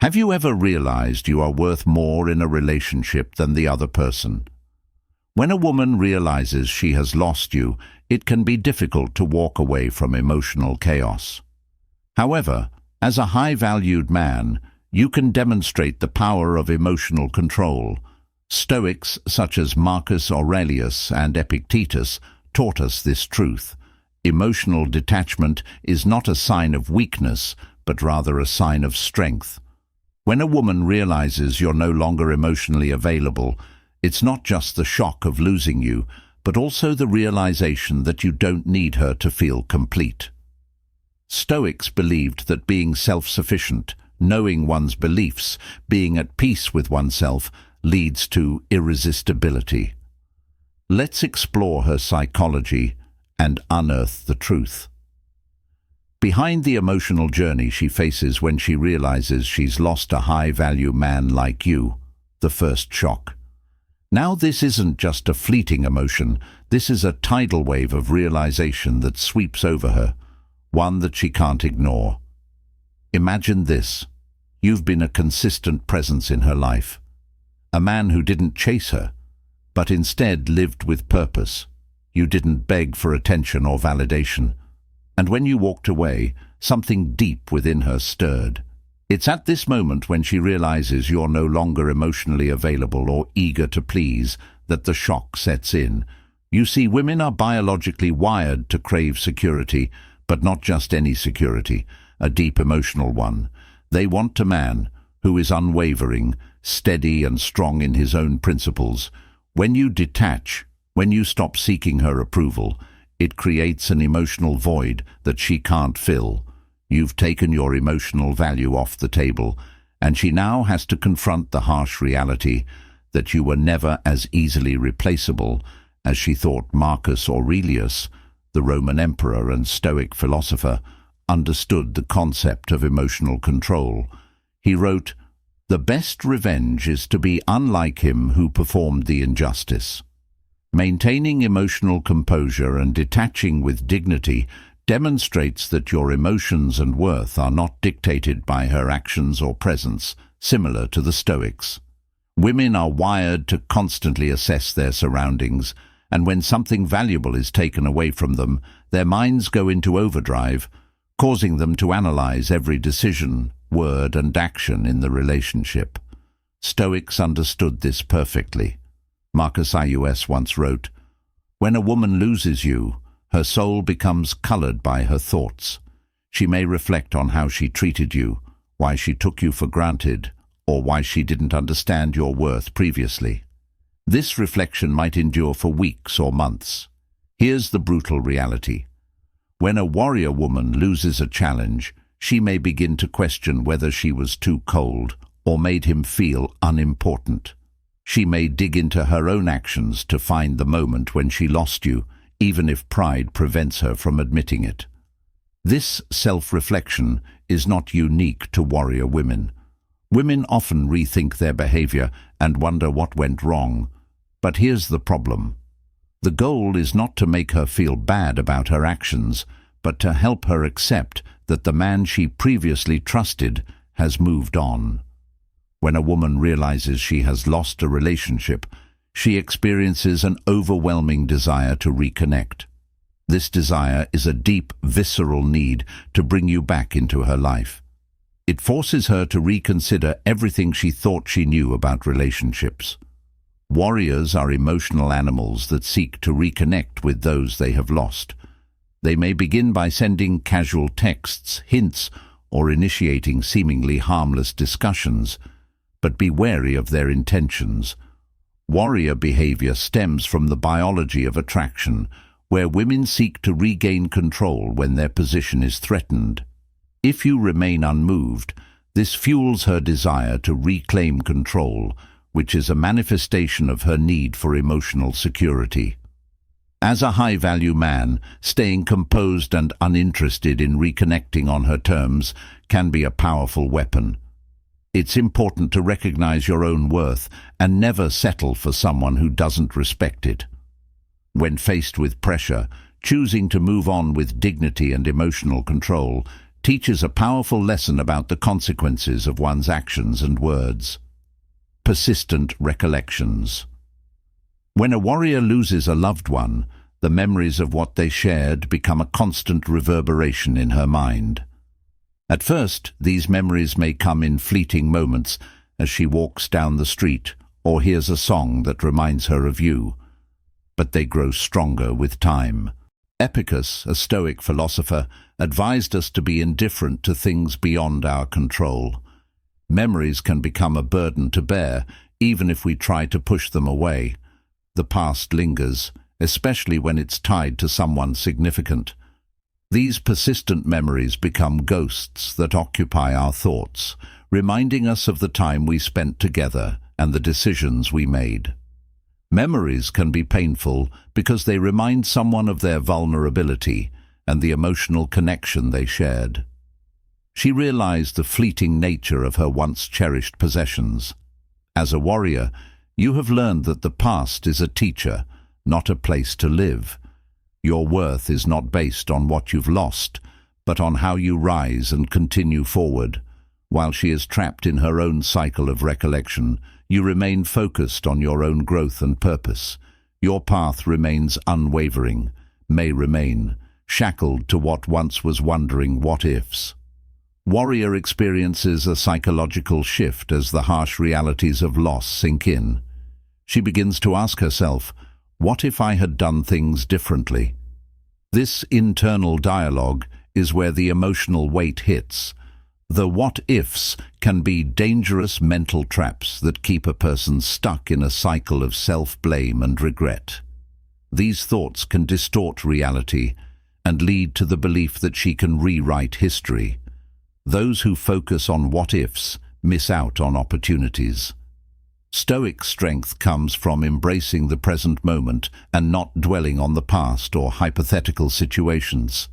Have you ever realized you are worth more in a relationship than the other person? When a woman realizes she has lost you, it can be difficult to walk away from emotional chaos. However, as a high-valued man, you can demonstrate the power of emotional control. Stoics such as Marcus Aurelius and Epictetus taught us this truth. Emotional detachment is not a sign of weakness, but rather a sign of strength. When a woman realizes you're no longer emotionally available, it's not just the shock of losing you, but also the realization that you don't need her to feel complete. Stoics believed that being self-sufficient, knowing one's beliefs, being at peace with oneself, leads to irresistibility. Let's explore her psychology and unearth the truth. Behind the emotional journey she faces when she realizes she's lost a high-value man like you, the first shock. Now this isn't just a fleeting emotion, this is a tidal wave of realization that sweeps over her, one that she can't ignore. Imagine this. You've been a consistent presence in her life. A man who didn't chase her, but instead lived with purpose. You didn't beg for attention or validation. And when you walked away, something deep within her stirred. It's at this moment when she realizes you're no longer emotionally available or eager to please that the shock sets in. You see, women are biologically wired to crave security, but not just any security, a deep emotional one. They want a man who is unwavering, steady and strong in his own principles. When you detach, when you stop seeking her approval, it creates an emotional void that she can't fill. You've taken your emotional value off the table, and she now has to confront the harsh reality that you were never as easily replaceable as she thought. Marcus Aurelius, the Roman emperor and Stoic philosopher, understood the concept of emotional control. He wrote, "The best revenge is to be unlike him who performed the injustice." Maintaining emotional composure and detaching with dignity demonstrates that your emotions and worth are not dictated by her actions or presence, similar to the Stoics. Women are wired to constantly assess their surroundings, and when something valuable is taken away from them, their minds go into overdrive, causing them to analyze every decision, word, and action in the relationship. Stoics understood this perfectly. Marcus Aurelius once wrote, "When a woman loses you, her soul becomes colored by her thoughts. She may reflect on how she treated you, why she took you for granted, or why she didn't understand your worth previously. This reflection might endure for weeks or months. Here's the brutal reality. When a warrior woman loses a challenge, she may begin to question whether she was too cold or made him feel unimportant. She may dig into her own actions to find the moment when she lost you, even if pride prevents her from admitting it. This self-reflection is not unique to warrior women. Women often rethink their behavior and wonder what went wrong. But here's the problem. The goal is not to make her feel bad about her actions, but to help her accept that the man she previously trusted has moved on. When a woman realizes she has lost a relationship, she experiences an overwhelming desire to reconnect. This desire is a deep, visceral need to bring you back into her life. It forces her to reconsider everything she thought she knew about relationships. Warriors are emotional animals that seek to reconnect with those they have lost. They may begin by sending casual texts, hints, or initiating seemingly harmless discussions, but be wary of their intentions. Warrior behavior stems from the biology of attraction, where women seek to regain control when their position is threatened. If you remain unmoved, this fuels her desire to reclaim control, which is a manifestation of her need for emotional security. As a high-value man, staying composed and uninterested in reconnecting on her terms can be a powerful weapon. It's important to recognize your own worth and never settle for someone who doesn't respect it. When faced with pressure, choosing to move on with dignity and emotional control teaches a powerful lesson about the consequences of one's actions and words. Persistent recollections. When a warrior loses a loved one, the memories of what they shared become a constant reverberation in her mind. At first, these memories may come in fleeting moments as she walks down the street or hears a song that reminds her of you, but they grow stronger with time. Epicus, a Stoic philosopher, advised us to be indifferent to things beyond our control. Memories can become a burden to bear, even if we try to push them away. The past lingers, especially when it's tied to someone significant. These persistent memories become ghosts that occupy our thoughts, reminding us of the time we spent together and the decisions we made. Memories can be painful because they remind someone of their vulnerability and the emotional connection they shared. She realized the fleeting nature of her once cherished possessions. As a warrior, you have learned that the past is a teacher, not a place to live. Your worth is not based on what you've lost, but on how you rise and continue forward. While she is trapped in her own cycle of recollection, you remain focused on your own growth and purpose. Your path remains unwavering, may remain, shackled to what once was wondering what-ifs. Warrior experiences a psychological shift as the harsh realities of loss sink in. She begins to ask herself, what if I had done things differently? This internal dialogue is where the emotional weight hits. The what-ifs can be dangerous mental traps that keep a person stuck in a cycle of self-blame and regret. These thoughts can distort reality and lead to the belief that she can rewrite history. Those who focus on what-ifs miss out on opportunities. Stoic strength comes from embracing the present moment and not dwelling on the past or hypothetical situations.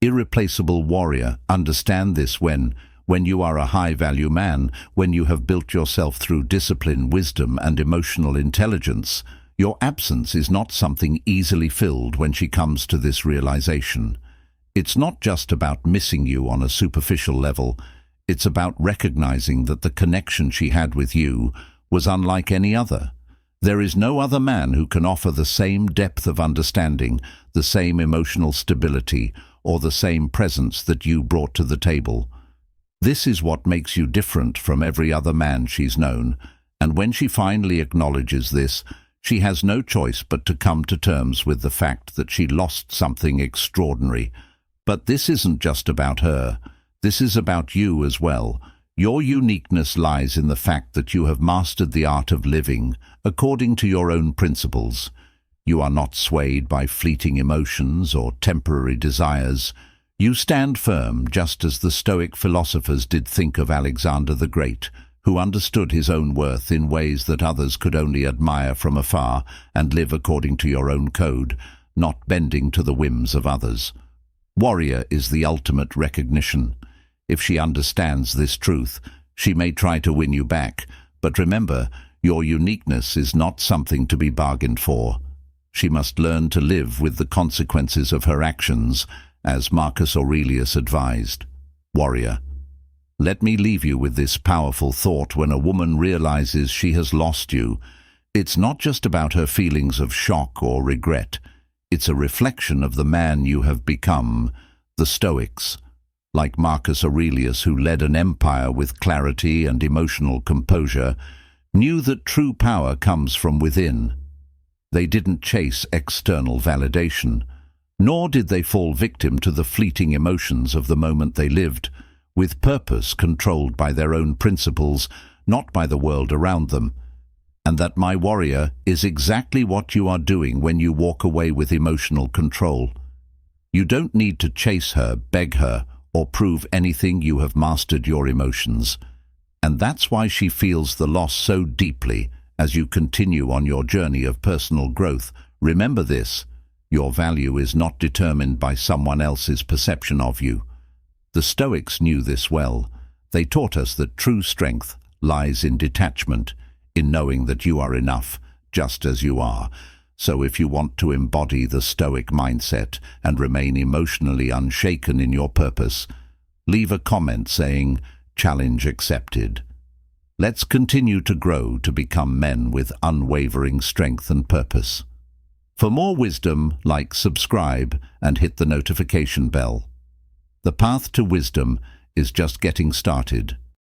Irreplaceable warrior, understand this when you are a high-value man, when you have built yourself through discipline, wisdom, and emotional intelligence. Your absence is not something easily filled when she comes to this realization. It's not just about missing you on a superficial level. It's about recognizing that the connection she had with you was unlike any other. There is no other man who can offer the same depth of understanding, the same emotional stability, or the same presence that you brought to the table. This is what makes you different from every other man she's known, and when she finally acknowledges this, she has no choice but to come to terms with the fact that she lost something extraordinary. But this isn't just about her. This is about you as well. Your uniqueness lies in the fact that you have mastered the art of living according to your own principles. You are not swayed by fleeting emotions or temporary desires. You stand firm, just as the Stoic philosophers did think of Alexander the Great, who understood his own worth in ways that others could only admire from afar and live according to your own code, not bending to the whims of others. Warrior is the ultimate recognition. If she understands this truth, she may try to win you back, but remember, your uniqueness is not something to be bargained for. She must learn to live with the consequences of her actions, as Marcus Aurelius advised. Warrior, let me leave you with this powerful thought. When a woman realizes she has lost you, it's not just about her feelings of shock or regret. It's a reflection of the man you have become. The Stoics, like Marcus Aurelius, who led an empire with clarity and emotional composure, knew that true power comes from within. They didn't chase external validation, nor did they fall victim to the fleeting emotions of the moment they lived, with purpose controlled by their own principles, not by the world around them. And that, my warrior, is exactly what you are doing when you walk away with emotional control. You don't need to chase her, beg her, or prove anything. You have mastered your emotions. And that's why she feels the loss so deeply as you continue on your journey of personal growth. Remember this, your value is not determined by someone else's perception of you. The Stoics knew this well. They taught us that true strength lies in detachment, in knowing that you are enough, just as you are. So if you want to embody the Stoic mindset and remain emotionally unshaken in your purpose, leave a comment saying, "Challenge accepted." Let's continue to grow to become men with unwavering strength and purpose. For more wisdom, like, subscribe, and hit the notification bell. The path to wisdom is just getting started.